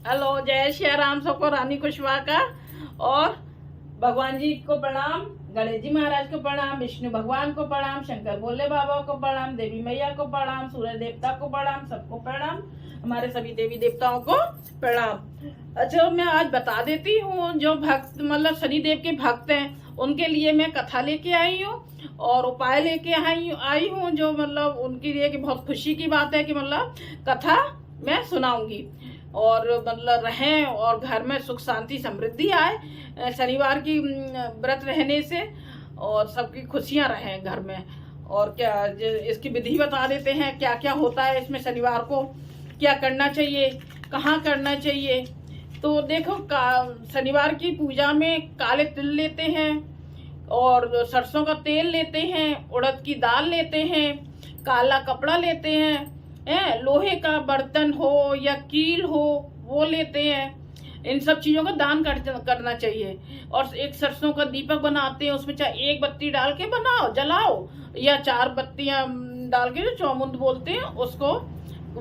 Hello, जय श्री राम। सबको रानी कुशवाहा का और भगवान जी को प्रणाम, गणेश जी महाराज को प्रणाम, विष्णु भगवान को प्रणाम, शंकर भोले बाबा को प्रणाम, देवी मैया को प्रणाम, सूर्य देवता को प्रणाम, सबको प्रणाम, हमारे सभी देवी देवताओं को प्रणाम। अच्छा, मैं आज बता देती हूँ जो भक्त मतलब शनिदेव के भक्त हैं उनके लिए मैं कथा लेके आई हूँ और उपाय लेके आई हूँ जो मतलब उनके लिए कि बहुत खुशी की बात है कि मतलब कथा मैं सुनाऊंगी और मतलब रहें और घर में सुख शांति समृद्धि आए शनिवार की व्रत रहने से, और सबकी खुशियां रहें घर में। और क्या इसकी विधि बता देते हैं, क्या क्या होता है इसमें, शनिवार को क्या करना चाहिए, कहाँ करना चाहिए। तो देखो, शनिवार की पूजा में काले तिल लेते हैं और सरसों का तेल लेते हैं, उड़द की दाल लेते हैं, काला कपड़ा लेते हैं, लोहे का बर्तन हो या कील हो वो लेते हैं। इन सब चीजों का दान करना चाहिए। और एक सरसों का दीपक बनाते हैं, उसमें चाहे एक बत्ती डाल के बनाओ जलाओ या 4 बत्तियां डाल के जो चौमुंद बोलते हैं उसको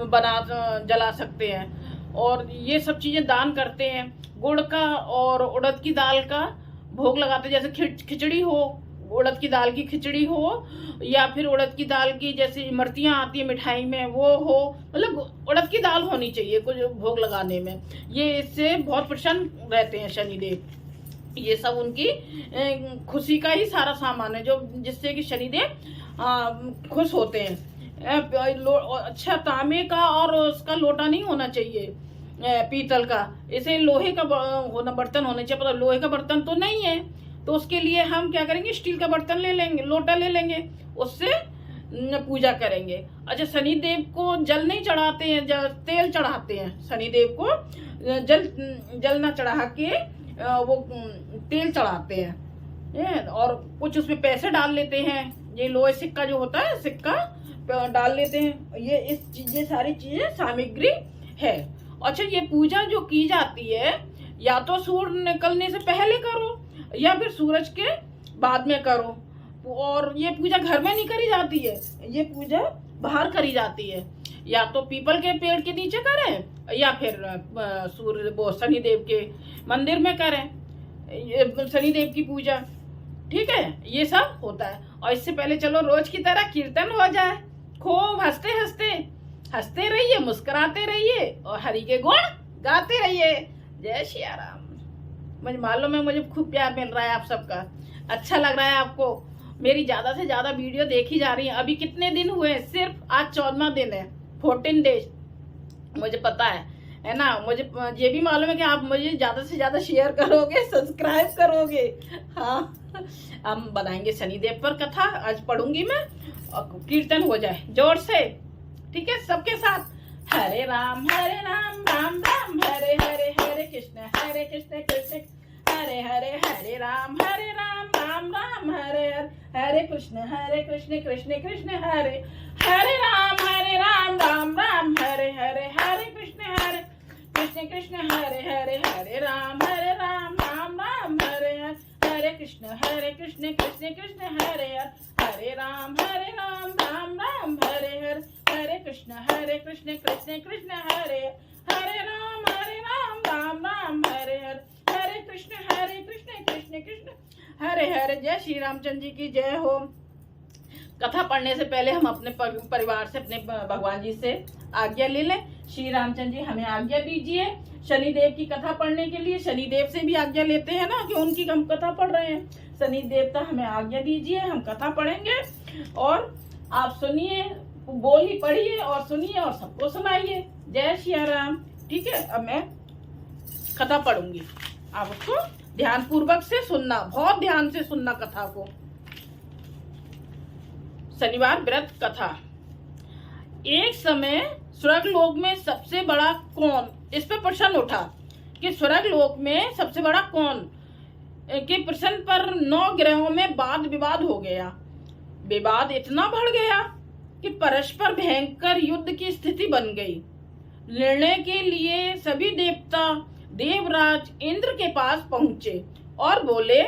बना जला सकते हैं। और ये सब चीजें दान करते हैं। गुड़ का और उड़द की दाल का भोग लगाते हैं, जैसे खिचड़ी हो, उड़द की दाल की खिचड़ी हो या फिर उड़द की दाल की जैसे इमरतियां आती है मिठाई में वो हो, मतलब उड़द की दाल होनी चाहिए कुछ भोग लगाने में। ये इससे बहुत प्रसन्न रहते हैं शनिदेव। ये सब उनकी खुशी का ही सारा सामान है जो जिससे कि शनिदेव खुश होते हैं। अच्छा, तांबे का और उसका लोटा नहीं होना चाहिए, पीतल का, इसे लोहे का बर्तन होना चाहिए। पता लोहे का बर्तन तो नहीं है तो उसके लिए हम क्या करेंगे, स्टील का बर्तन ले लेंगे, लोटा ले लेंगे, उससे पूजा करेंगे। अच्छा, शनिदेव को जल नहीं चढ़ाते हैं, तेल चढ़ाते हैं। शनिदेव को जल ना चढ़ा के वो तेल चढ़ाते हैं और कुछ उसमें पैसे डाल लेते हैं। ये लोहे सिक्का जो होता है, सिक्का डाल लेते हैं। ये सारी चीजें सामग्री है। अच्छा, ये पूजा जो की जाती है या तो सूर्य निकलने से पहले करो या फिर सूरज के बाद में करो। और ये पूजा घर में नहीं करी जाती है, ये पूजा बाहर करी जाती है। या तो पीपल के पेड़ के नीचे करें या फिर सूर्य वो शनिदेव के मंदिर में करें शनिदेव की पूजा। ठीक है, ये सब होता है। और इससे पहले चलो रोज की तरह कीर्तन हो जाए, खूब हंसते रहिए, मुस्कुराते रहिए और हरि के गुण गाते रहिए। जय श्री राम। मुझे मालूम है मुझे खूब प्यार मिल रहा है आप सबका, अच्छा लग रहा है आपको, मेरी ज्यादा से ज्यादा वीडियो देखी जा रही है। अभी कितने दिन हुए, सिर्फ आज 14वां दिन है, 14 डेज। मुझे पता है ना, मुझे ये भी मालूम है कि आप मुझे ज्यादा से ज्यादा शेयर करोगे, सब्सक्राइब करोगे। हाँ, हम बनाएंगे शनिदेव पर कथा, आज पढ़ूंगी मैं और कीर्तन हो जाए जोर से। ठीक है, सबके साथ। हरे राम राम राम हरे हरे, हरे कृष्ण कृष्ण हरे हरे, हरे राम राम राम हरे हरे, हरे कृष्ण कृष्ण कृष्ण हरे हरे राम राम हरे हरे, हरे कृष्ण कृष्ण हरे हरे, हरे राम राम हरे हरे, हरे कृष्ण कृष्ण कृष्ण हरे हरे, हरे राम राम हरे हरे, हरे कृष्ण कृष्ण कृष्ण हरे हरे, राम राम हरे हरे, हरे कृष्ण कृष्ण कृष्ण हरे हरे। जय श्री रामचंद्र जी की जय हो। कथा पढ़ने से पहले हम अपने परिवार से, अपने भगवान जी से आज्ञा ले लें। श्री रामचंद्र जी हमें आज्ञा दीजिए शनिदेव की कथा पढ़ने के लिए। शनिदेव से भी आज्ञा लेते हैं ना कि उनकी हम कथा पढ़ रहे हैं। शनि देवता हमें आज्ञा दीजिए, हम कथा पढ़ेंगे और आप सुनिए, बोली पढ़िए और सुनिए और सबको सुनाइए। जय श्री राम। ठीक है, अब मैं कथा पढ़ूंगी, आप उसको ध्यान पूर्वक से सुनना, बहुत ध्यान से सुनना कथा को। शनिवार व्रत कथा। एक समय स्वर्ग लोक में सबसे बड़ा कौन, इस पे प्रश्न उठा कि स्वर्ग लोक में सबसे बड़ा कौन के प्रश्न पर 9 ग्रहों में वाद विवाद हो गया। विवाद इतना बढ़ गया कि परस्पर भयंकर युद्ध की स्थिति बन गई। निर्णय के लिए सभी देवता देवराज इंद्र के पास पहुंचे और बोले,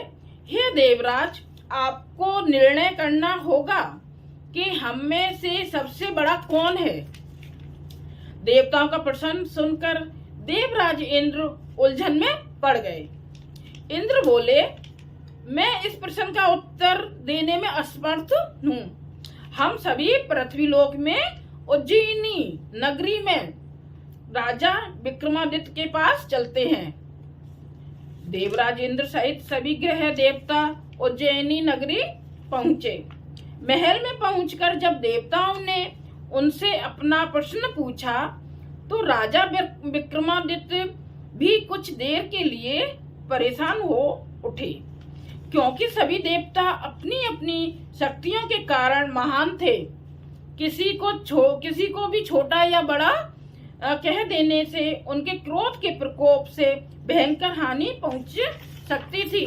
हे देवराज, आपको निर्णय करना होगा कि हम में से सबसे बड़ा कौन है। देवताओं का प्रश्न सुनकर देवराज इंद्र उलझन में पड़ गए। इंद्र बोले, मैं इस प्रश्न का उत्तर देने में असमर्थ हूँ। हम सभी पृथ्वीलोक में उज्जैनी नगरी में राजा विक्रमादित्य के पास चलते हैं। देवराज इंद्र सहित सभी ग्रह देवता उज्जैनी नगरी पहुंचे। महल में पहुंचकर जब देवताओं ने उनसे अपना प्रश्न पूछा तो राजा विक्रमादित्य भी कुछ देर के लिए परेशान हो उठे, क्योंकि सभी देवता अपनी अपनी शक्तियों के कारण महान थे। किसी को भी छोटा या बड़ा कह देने से उनके क्रोध के प्रकोप से भयंकर हानि पहुंच सकती थी।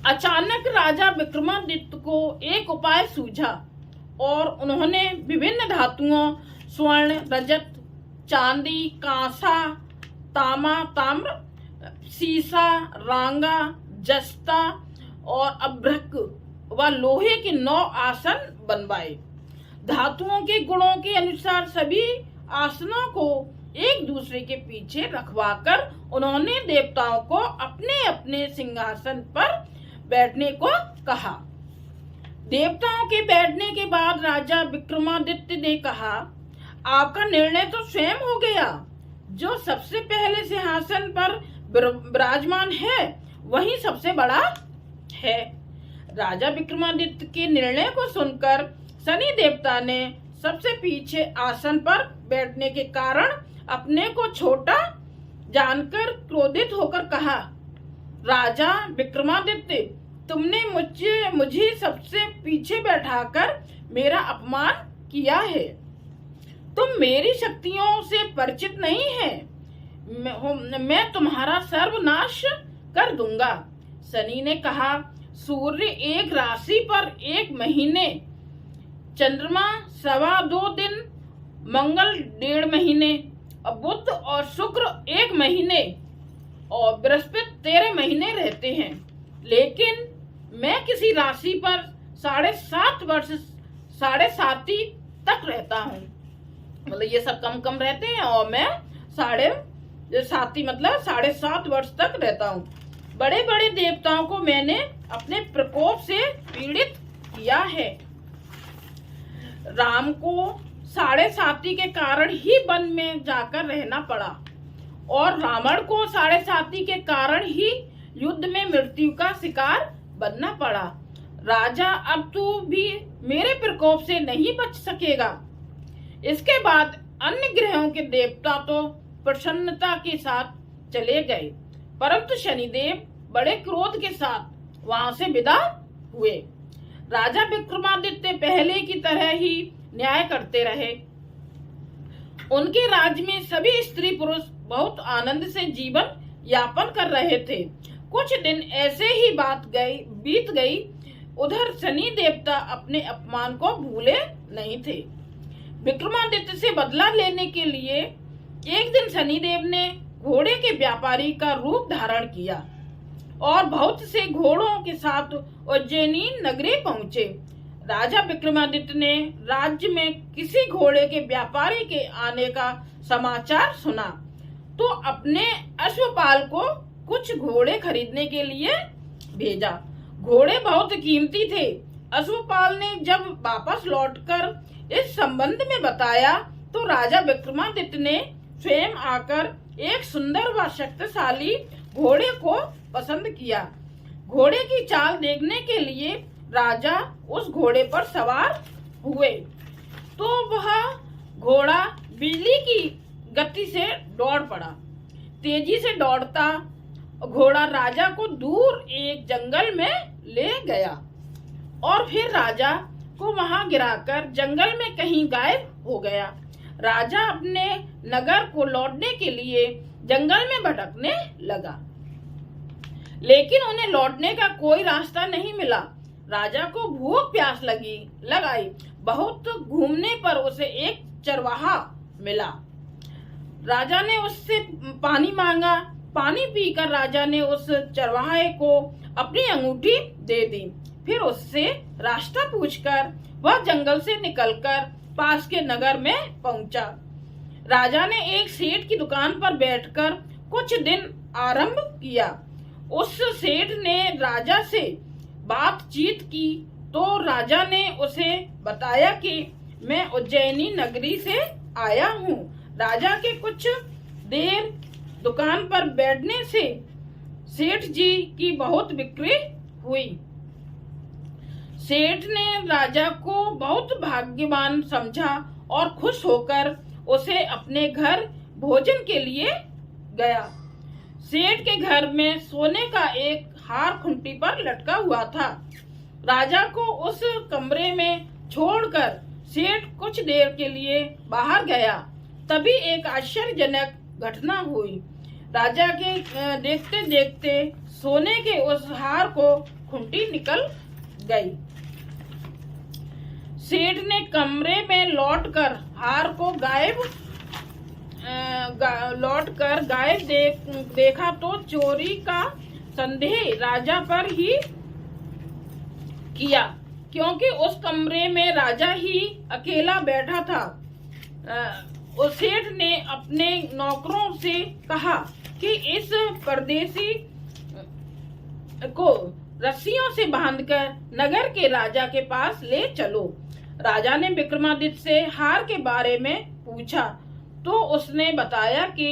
अचानक राजा विक्रमादित्य को एक उपाय सूझा और उन्होंने विभिन्न धातुओं स्वर्ण, रजत, चांदी, कांसा, तामा, ताम्र, सीसा, रांगा, जस्ता और अभ्रक व लोहे के 9 आसन बनवाए। धातुओं के गुणों के अनुसार सभी आसनों को एक दूसरे के पीछे रखवाकर उन्होंने देवताओं को अपने अपने सिंहासन पर बैठने को कहा। देवताओं के बैठने के बाद राजा विक्रमादित्य ने कहा, आपका निर्णय तो स्वयं हो गया। जो सबसे पहले सिंहासन पर विराजमान है वही सबसे बड़ा है। राजा विक्रमादित्य के निर्णय को सुनकर शनि देवता ने सबसे पीछे आसन पर बैठने के कारण अपने को छोटा जानकर क्रोधित होकर कहा, राजा विक्रमादित्य, तुमने मुझे सबसे पीछे बैठाकर मेरा अपमान किया है। तुम मेरी शक्तियों से परिचित नहीं है। मैं तुम्हारा सर्वनाश कर दूंगा। शनि ने कहा, सूर्य एक राशि पर 1 महीने, चंद्रमा 2.25 दिन, मंगल 1.5 महीने, बुध और शुक्र 1 महीने और बृहस्पति 13 महीने रहते हैं। लेकिन मैं किसी राशि पर 7.5 वर्ष 7.5 तक रहता हूँ। मतलब ये सब कम कम रहते हैं और मैं 7.5 मतलब 7.5 वर्ष तक रहता हूँ। बड़े बड़े देवताओं को मैंने अपने प्रकोप से पीड़ित किया है। राम को 7.5 के कारण ही वन में जाकर रहना पड़ा और रावण को 7.5 के कारण ही युद्ध में मृत्यु का शिकार बनना पड़ा। राजा, अब तू भी मेरे प्रकोप से नहीं बच सकेगा। इसके बाद अन्य ग्रहों के देवता तो प्रसन्नता के साथ चले गए, परंतु शनिदेव बड़े क्रोध के साथ वहां से विदा हुए। राजा विक्रमादित्य पहले की तरह ही न्याय करते रहे। उनके राज्य में सभी स्त्री पुरुष बहुत आनंद से जीवन यापन कर रहे थे। कुछ दिन ऐसे ही बीत गई। उधर शनि देवता अपने अपमान को भूले नहीं थे। विक्रमादित्य से बदला लेने के लिए एक दिन शनिदेव ने घोड़े के व्यापारी का रूप धारण किया और बहुत से घोड़ों के साथ उज्जैनी नगरी पहुंचे। राजा विक्रमादित्य ने राज्य में किसी घोड़े के व्यापारी के आने का समाचार सुना तो अपने अश्वपाल को कुछ घोड़े खरीदने के लिए भेजा। घोड़े बहुत कीमती थे। अश्वपाल ने जब वापस लौटकर इस संबंध में बताया तो राजा विक्रमादित्य ने स्वयं आकर एक सुंदर व शक्तिशाली घोड़े को पसंद किया। घोड़े की चाल देखने के लिए राजा उस घोड़े पर सवार हुए तो वह घोड़ा बिजली की गति से दौड़ पड़ा। तेजी से दौड़ता घोड़ा राजा को दूर एक जंगल में ले गया और फिर राजा को वहां गिराकर जंगल में कहीं गायब हो गया। राजा अपने नगर को लौटने के लिए जंगल में भटकने लगा, लेकिन उन्हें लौटने का कोई रास्ता नहीं मिला। राजा को भूख प्यास लगाई। बहुत घूमने पर उसे एक चरवाहा मिला। राजा ने उससे पानी मांगा। पानी पीकर राजा ने उस चरवाहे को अपनी अंगूठी दे दी। फिर उससे रास्ता पूछकर वह जंगल से निकलकर पास के नगर में पहुंचा। राजा ने एक सेठ की दुकान पर बैठकर कुछ दिन आरंभ किया। उस सेठ ने राजा से बातचीत की तो राजा ने उसे बताया कि मैं उज्जैनी नगरी से आया हूँ। राजा के कुछ देर दुकान पर बैठने से सेठ जी की बहुत बिक्री हुई। सेठ ने राजा को बहुत भाग्यवान समझा और खुश होकर उसे अपने घर भोजन के लिए गया। सेठ के घर में सोने का एक हार खूंटी पर लटका हुआ था। राजा को उस कमरे में छोड़कर सेठ कुछ देर के लिए बाहर गया। तभी एक आश्चर्यजनक घटना हुई। राजा के देखते देखते सोने के उस हार को खूंटी निकल गई। सेठ ने कमरे में लौटकर हार को गायब देखा तो चोरी का संदेह राजा पर ही किया, क्योंकि उस कमरे में राजा ही अकेला बैठा था। उस सेठ ने अपने नौकरों से कहा कि इस परदेसी को रस्सियों से बांधकर नगर के राजा के पास ले चलो। राजा ने विक्रमादित्य से हार के बारे में पूछा तो उसने बताया कि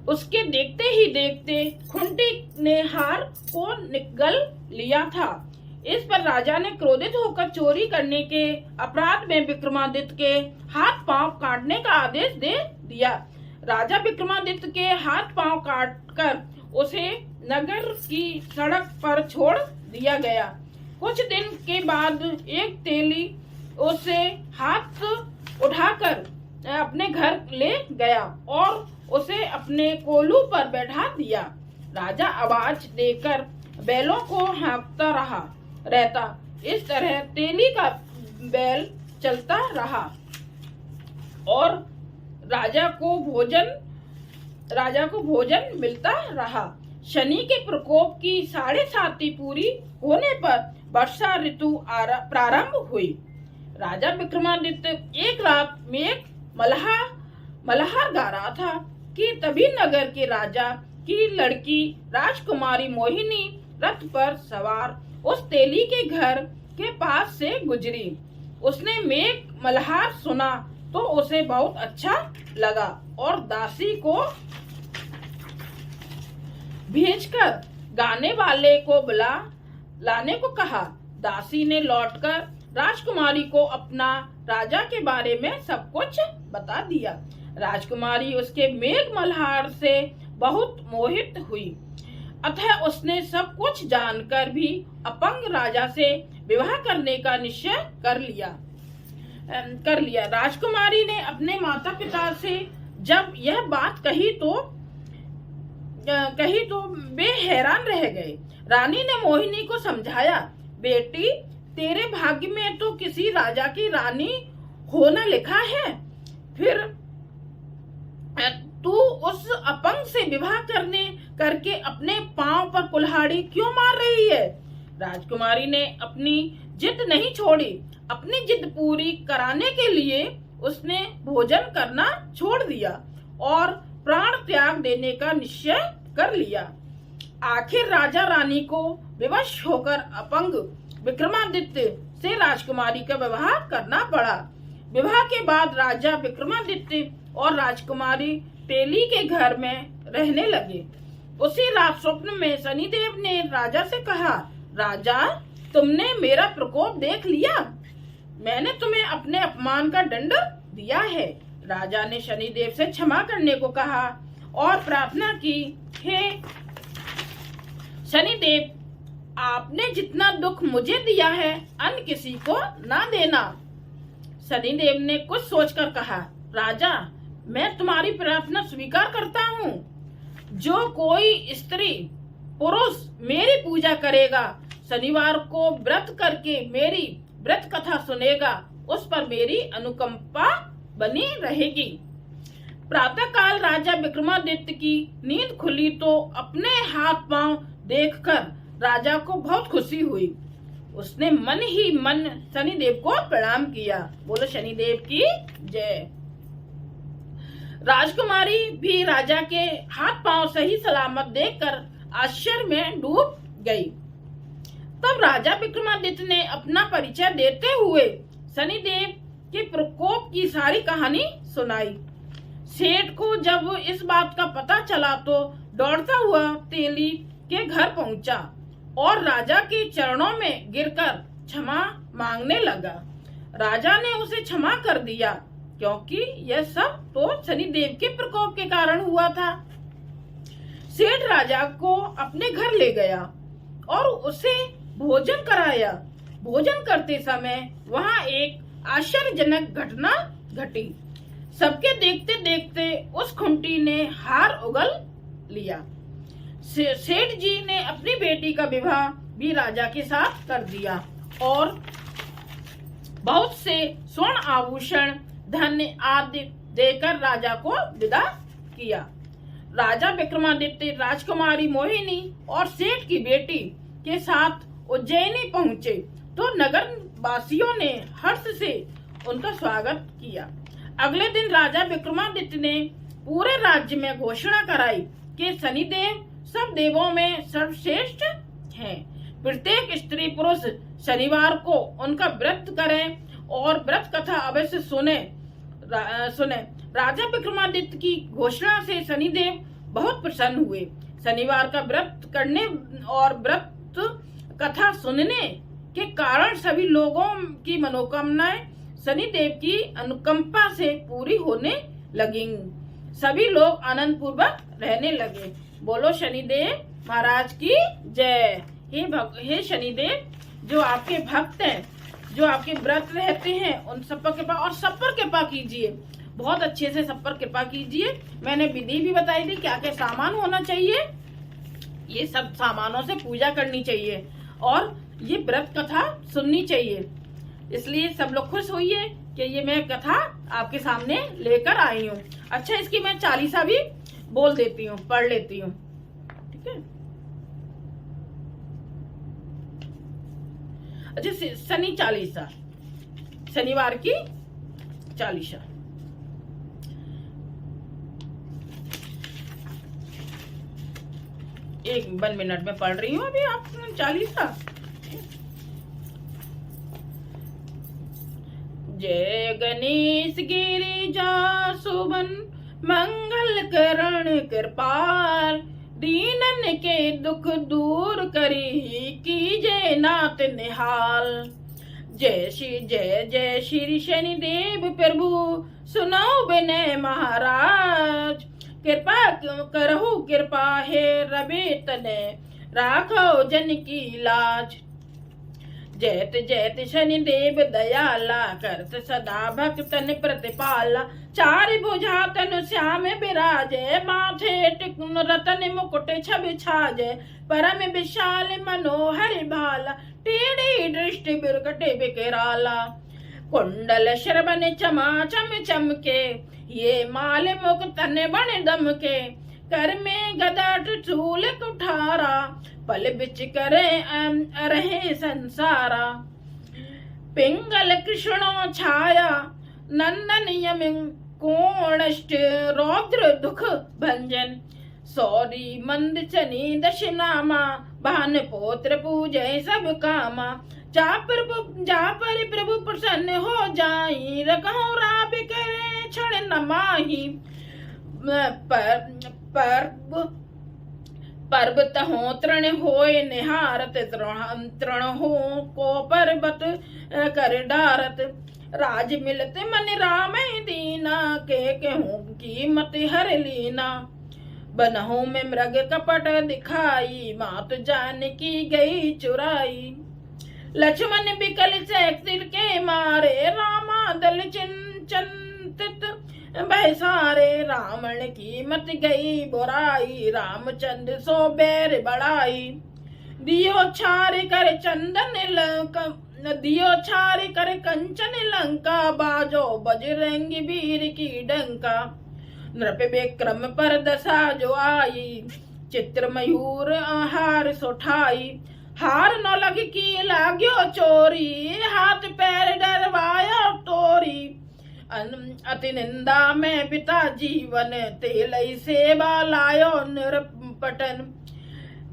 उसके देखते ही देखते खूंटी ने हार को निगल लिया था। इस पर राजा ने क्रोधित होकर चोरी करने के अपराध में विक्रमादित्य के हाथ पांव काटने का आदेश दे दिया। राजा विक्रमादित्य के हाथ पांव काटकर उसे नगर की सड़क पर छोड़ दिया गया। कुछ दिन के बाद एक तेली उसे हाथ उठाकर अपने घर ले गया और उसे अपने कोलू पर बैठा दिया। राजा आवाज देकर बैलों को हाँकता रहता। इस तरह तेली का बैल चलता रहा और राजा को भोजन मिलता रहा। शनि के प्रकोप की 7.5 पूरी होने पर वर्षा ऋतु प्रारंभ हुई। राजा विक्रमादित्य एक रात में एक मल्हार गा रहा था कि तभी नगर के राजा की लड़की राजकुमारी मोहिनी रथ पर सवार उस तेली के घर के पास से गुजरी। उसने मेघ मल्हार सुना तो उसे बहुत अच्छा लगा और दासी को भेजकर गाने वाले को बुला लाने को कहा। दासी ने लौटकर राजकुमारी को अपना राजा के बारे में सब कुछ बता दिया। राजकुमारी उसके मेघ मल्हार से बहुत मोहित हुई। अतः उसने सब कुछ जानकर भी अपंग राजा से विवाह करने का निश्चय कर लिया। राजकुमारी ने अपने माता पिता से जब यह बात कही तो वे हैरान रह गए। रानी ने मोहिनी को समझाया, बेटी तेरे भाग्य में तो किसी राजा की रानी होना लिखा है, फिर तू उस अपंग से विवाह करके अपने पांव पर कुल्हाड़ी क्यों मार रही है? राजकुमारी ने अपनी जिद नहीं छोड़ी। अपनी जिद पूरी कराने के लिए उसने भोजन करना छोड़ दिया और प्राण त्याग देने का निश्चय कर लिया। आखिर राजा रानी को विवश होकर अपंग विक्रमादित्य से राजकुमारी का विवाह करना पड़ा। विवाह के बाद राजा विक्रमादित्य और राजकुमारी तेली के घर में रहने लगे। उसी रात स्वप्न में शनिदेव ने राजा से कहा, राजा तुमने मेरा प्रकोप देख लिया, मैंने तुम्हें अपने अपमान का दंड दिया है। राजा ने शनिदेव से क्षमा करने को कहा और प्रार्थना की, हे शनिदेव, आपने जितना दुख मुझे दिया है अन्य किसी को ना देना। शनिदेव ने कुछ सोचकर कहा, राजा मैं तुम्हारी प्रार्थना स्वीकार करता हूँ। जो कोई स्त्री पुरुष मेरी पूजा करेगा, शनिवार को व्रत करके मेरी व्रत कथा सुनेगा, उस पर मेरी अनुकंपा बनी रहेगी। प्रातः काल राजा विक्रमादित्य की नींद खुली तो अपने हाथ पांव देखकर राजा को बहुत खुशी हुई। उसने मन ही मन शनिदेव को प्रणाम किया। बोलो शनिदेव की जय। राजकुमारी भी राजा के हाथ पांव सही सलामत देखकर आश्चर्य में डूब गई। तब राजा विक्रमादित्य ने अपना परिचय देते हुए शनिदेव के प्रकोप की सारी कहानी सुनाई। सेठ को जब इस बात का पता चला तो दौड़ता हुआ तेली के घर पहुंचा और राजा के चरणों में गिरकर क्षमा मांगने लगा। राजा ने उसे क्षमा कर दिया क्योंकि यह सब तो शनिदेव के प्रकोप के कारण हुआ था। सेठ राजा को अपने घर ले गया और उसे भोजन कराया। भोजन करते समय वहां एक आश्चर्यजनक घटना घटी। सबके देखते देखते उस खुंटी ने हार उगल लिया। सेठ जी ने अपनी बेटी का विवाह भी राजा के साथ कर दिया और बहुत से स्वर्ण आभूषण धन आदि देकर राजा को विदा किया। राजा विक्रमादित्य राजकुमारी मोहिनी और सेठ की बेटी के साथ उज्जैनी पहुंचे तो नगर वासियों ने हर्ष से उनका स्वागत किया। अगले दिन राजा विक्रमादित्य ने पूरे राज्य में घोषणा कराई कि शनिदेव सब देवों में सर्वश्रेष्ठ हैं। प्रत्येक स्त्री पुरुष शनिवार को उनका व्रत करें और व्रत कथा अवश्य सुने। राजा विक्रमादित्य की घोषणा से शनिदेव बहुत प्रसन्न हुए। शनिवार का व्रत करने और व्रत कथा सुनने के कारण सभी लोगों की मनोकामनाएं शनिदेव की अनुकंपा से पूरी होने लगी। सभी लोग आनंद पूर्वक रहने लगे। बोलो शनिदेव महाराज की जय। हे शनिदेव, जो आपके भक्त हैं, जो आपके व्रत रहते हैं, उन सब पर कृपा और सब पर कृपा कीजिए। बहुत अच्छे से सब पर कृपा कीजिए। मैंने विधि भी बताई थी क्या क्या सामान होना चाहिए। ये सब सामानों से पूजा करनी चाहिए और ये व्रत कथा सुननी चाहिए। इसलिए सब लोग खुश होइए कि ये मैं कथा आपके सामने लेकर आई हूँ। अच्छा, इसकी मैं चालीसा भी बोल देती हूँ, पढ़ लेती हूँ। ठीक है। अच्छा, शनि चालीसा, शनिवार की चालीसा। एक 1 मिनट में पढ़ रही हूँ अभी आप चालीसा। जय गणेश गिरिजा सुबन मंगल करण कृपाल, दीनन के दुख दूर करी कीजे नाथ निहाल। जय श्री शनिदेव प्रभु सुनाओ विनय महाराज, कृपा करहु कृपा हे रवि तने राखो जन की लाज। जयत जयत शनिदेव दयाला करत सदा भक्तन प्रतिपाला। चारि भुजा तनु श्याम बिराजे, माथे टिकुन रतन मुकुट छवि छाजे। परम विशाल मनोहर भाला, टेढ़ी दृष्टि बिरकटे बिकराला। कुंडल श्रवण चमाचम चमके, ये माल मुख तन बन दमके। कर में गदा त्रिशूल कुठारा, पल बिच करे रहे संसारा। पिंगल कृष्णो छाया नंदन यमिं, कोणष्ट रौद्र दुख भंजन। सौरी मंद शनि दशनामा, भान पोत्र पूजय सब कामा। जा पर प्रभु प्रसन्न हो जाई, रखो राब करे क्षण न माही। पर्वत हो तृण होय निहारत, तृण हो को पर्वत कर डारत। राज मिलत मन राम दीना, के कहूँ कीमत हर लीना। बनहु में मृग कपट दिखाई, मात जान की गई चुराई। लक्ष्मण बिकल से सिर के मारे, रामा दल चिंतित भय सारे। रावण की मत गई बुराई, रामचंद्र सो बैर बढ़ाई। दियो छार कर चंदन लंका, दियो छार कर कंचन लंका। बाजो बजरंगी वीर की डंका। नृप विक्रम पर दशा जो आई, चित्र मयूर आहार सुठाई। हार न लग की लाग्यो चोरी, हाथ पैर डरवाया तोरी। अति निंदा में पिता जीवन, तेलई सेवा लायो निरपटन।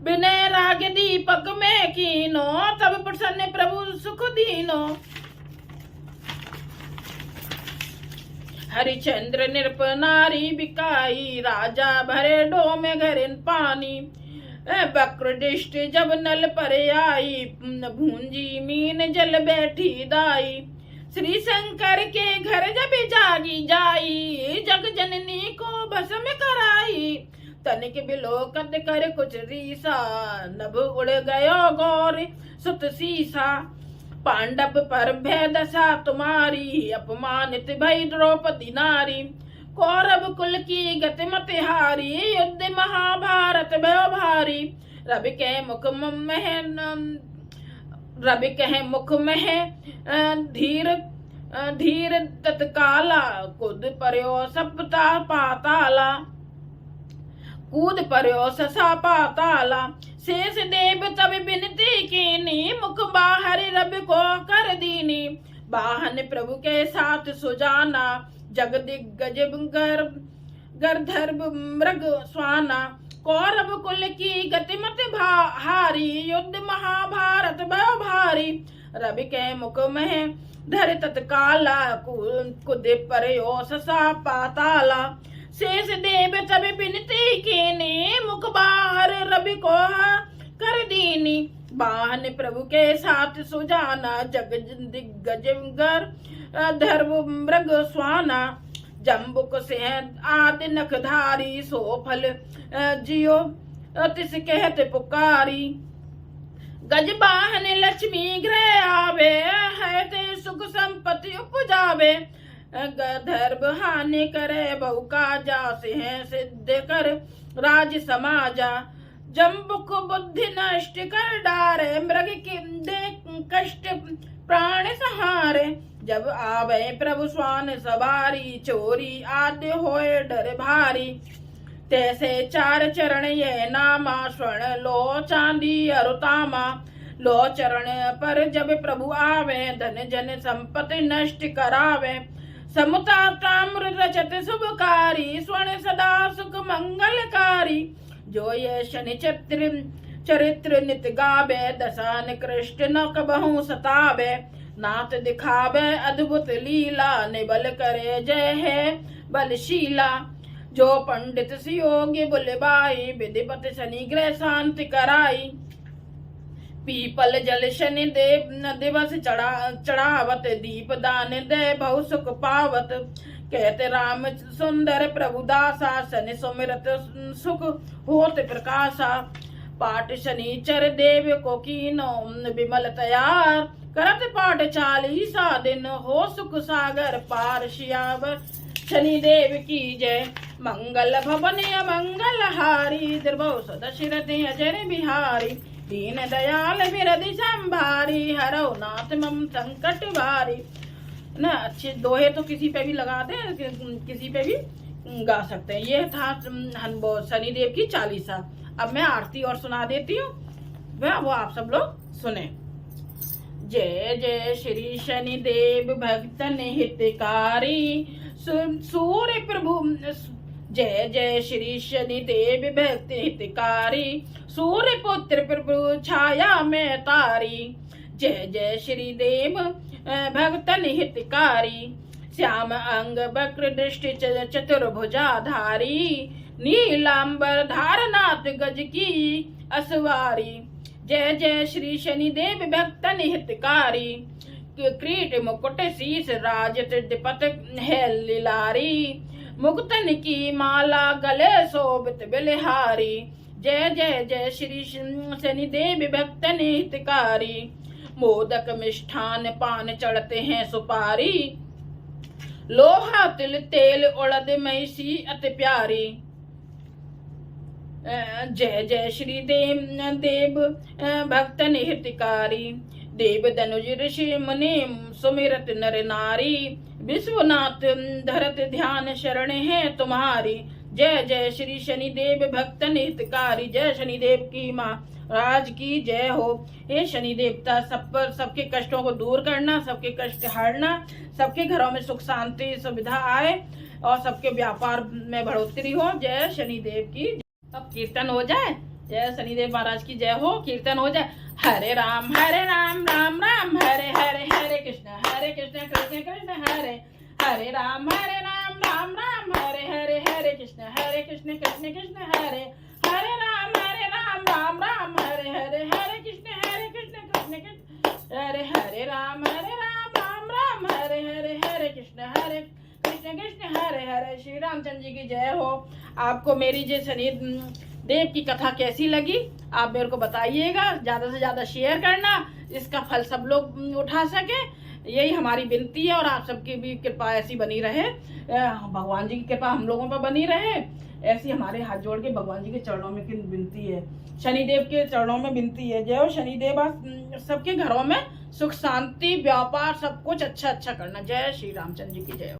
विनय राग दीपक में कीनो, तब प्रसन्न प्रभु सुख दीनो। हरिचंद्र नृप नारी बिकाई, राजा भरे डो में घरिन पानी। बक्र दृष्टि जब नल पर आई, भूंजी मीन जल बैठी दाई। श्री शंकर के घर जब जागी जाई, जग जननी को भस्म कराई। तनिक बिलोकत कर कुछ रीसा, नभ उड़ गयो गौर सुत सीसा। पांडव पर भय दशा तुम्हारी, अपमानित भई द्रौपदी नारी। कौरव कुल की गति मत हारी, युद्ध महाभारत भयो भारी। रवि के मुख में धीर तत्काला, कूद पर्यो सपता पाताला। कूद पर्यो ससा पाताला। शेष देव तब बिनती कीनी, मुख बाहर रब को कर दीनी। बाहन प्रभु के साथ सुजाना, जग दिग्गज गर्धर्व मृग स्वाना। कौरव कुल की गति मत हारी, युद्ध महाभारत भयो भारी। रवि के मुख में धर तत्काला, कूद पर्यो ससा पाताला। शेष देव तब बिनती कीनी, मुख बाहर रवि को कर दीनी। बाहन प्रभु के साथ सुजाना, जग दिग्गज गर्धर्व मृग स्वाना। जम्बुक सिंह आदि नखधारी, सो फल जियो तिस कहत पुकारी। गज बाहन लक्ष्मी गृह आवे, है ते सुख संपत्ति उपजावे। गर्धर्व हानि करे बहु काजा, सिंह सिद्ध कर राज समाजा। जम्बुक बुद्धि नष्ट कर डारे, मृग की दे कष्ट प्राण सहारे। जब आवे प्रभु स्वान सवारी, चोरी आदि होए डर भारी। तैसे चार चरण ये नामा, स्वर्ण लो चांदी अरुतामा। लो चरण पर जब प्रभु आवे, धन जन संपत्ति नष्ट करावे। समुता ताम्र रचत शुभकारी, स्वर्ण सदा सुख मंगलकारी। जो ये शनि चरित्र नित गावे, दशा निकृष्ट न कबहु सतावे। नाथ दिखावे अद्भुत लीला, निबल करे जय है बलशीला। जो पंडित सुयोग्य बुलबाई, विधिपत शनि ग्रह शांति कराई। पीपल जल शनि देव दिवस चढ़ावत, दीप दान दे बहु सुख पावत। कहते राम सुंदर प्रभु दासा, शनि सुमिरत सुख होत प्रकाशा। पाठ शनिचर देव को कीनो, विमल तैयार करत पाठ 40 दिन। हो सुख सागर पार, सियावर शनि देव की जय। मंगल भवन मंगल हारी, द्रवौ सदशरथि अजर बिहारी। दीन दयाल बिरधि संभारी, हरौ नाथ मम संकट भारी। ना अच्छे दोहे तो किसी पे भी लगा दे, किसी पे भी गा सकते हैं। ये था शनिदेव की 40। अब मैं आरती और सुना देती हूँ, वो आप सब लोग सुने। जय जय श्री शनिदेव भक्तन हितकारी, सूर्य प्रभु। जय जय श्री शनिदेव भक्त हितकारी, सूर्य पुत्र प्रभु छाया में तारी। जय जय श्री देव भक्तन हितकारी, श्याम अंग वक्र दृष्टि चतुर्भुजाधारी। नीलांबर धारनाथ गज की असवारी। जय जय श्री शनिदेव भक्तन हितकारी, क्रीट मुकुट शीस राजत दिपत है लिलारी। मुक्तन की माला गले शोभित बिलहारी। जय जय जय श्री शनिदेव भक्तन हितकारी, मोदक मिष्ठान पान चढ़ते हैं सुपारी। लोहा तिल तेल उड़द मैसी अति प्यारी। जय जय श्री देव भक्तन हितकारी, देव धनुज ऋषि मुनि सुमिरत नर नारी। विश्वनाथ धरत ध्यान शरण है तुम्हारी। जय जय श्री शनिदेव भक्त हितकारी, जय शनिदेव की माँ राज की जय हो। हे शनि देवता, सब पर सबके कष्टों को दूर करना, सबके कष्ट हरना, सबके घरों में सुख शांति सुविधा आए और सबके व्यापार में बढ़ोतरी हो। जय शनिदेव की। अब कीर्तन हो जाए। जय शनिदेव महाराज की जय हो। कीर्तन हो जाए। हरे राम राम राम हरे हरे, हरे कृष्ण कृष्ण कृष्ण हरे हरे, राम राम हरे हरे, हरे कृष्ण कृष्ण कृष्ण हरे हरे, राम राम हरे हरे, हरे कृष्ण कृष्ण कृष्ण हरे हरे, राम राम हरे हरे, हरे कृष्ण कृष्ण हरे हरे। श्री रामचंद्र जी की जय हो। आपको मेरी जो शनि देव की कथा कैसी लगी आप मेरे को बताइएगा। ज़्यादा से ज़्यादा शेयर करना, इसका फल सब लोग उठा सके, यही हमारी विनती है। और आप सबकी भी कृपा ऐसी बनी रहे, भगवान जी की कृपा हम लोगों पर बनी रहे, ऐसी हमारे हाथ जोड़ के भगवान जी के चरणों में विनती है, शनिदेव के चरणों में विनती है। जय हो शनिदेव, सबके घरों में सुख शांति व्यापार सब कुछ अच्छा अच्छा करना। जय श्री रामचंद्र जी की जय हो।